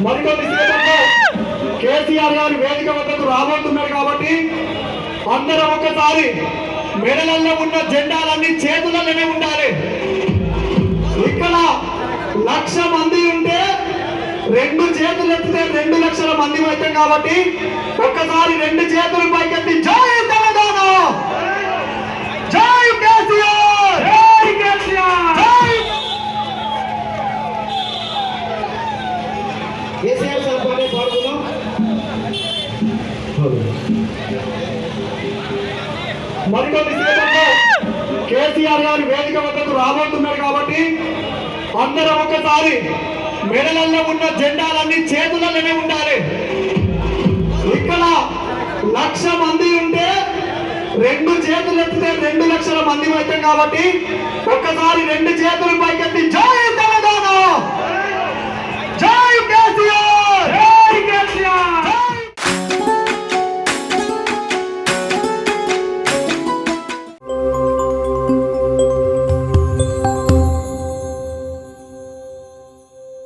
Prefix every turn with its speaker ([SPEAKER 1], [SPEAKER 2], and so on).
[SPEAKER 1] మరికొన్ని సేపట్లో కేసీఆర్ గారు వేదిక వద్దకు రాబోతున్నారు కాబట్టి అందరం ఒక్కసారి మెడలలో ఉన్న జెండాలన్నీ చేతులలోనే ఉండాలి. ఇక్కడ 1,00,000 మంది ఉంటే 2 చేతులు ఎత్తితే 2 లక్షల మంది అవుతాం కాబట్టి ఒక్కసారి 2 చేతులు పైకెత్తి జై తెలంగాణ, జై కేసీఆర్, జై కేసీఆర్, జై కేసీఆర్ సార్ పాడుతున్నాం. మరికొన్ని సేపట్లో కేసీఆర్ గారు వేదిక వద్దకు రాబోతున్నారు కాబట్టి అందరం ఒక్కసారి మెడలలో ఉన్న జెండాలన్నీ చేతులలోనే ఉండాలి. ఇక్కడ 1,00,000 మంది ఉంటే 2 చేతులు ఎత్తితే 2 లక్షల మంది అవుతాం కాబట్టి ఒక్కసారి 2 చేతులు పైకెత్తి జై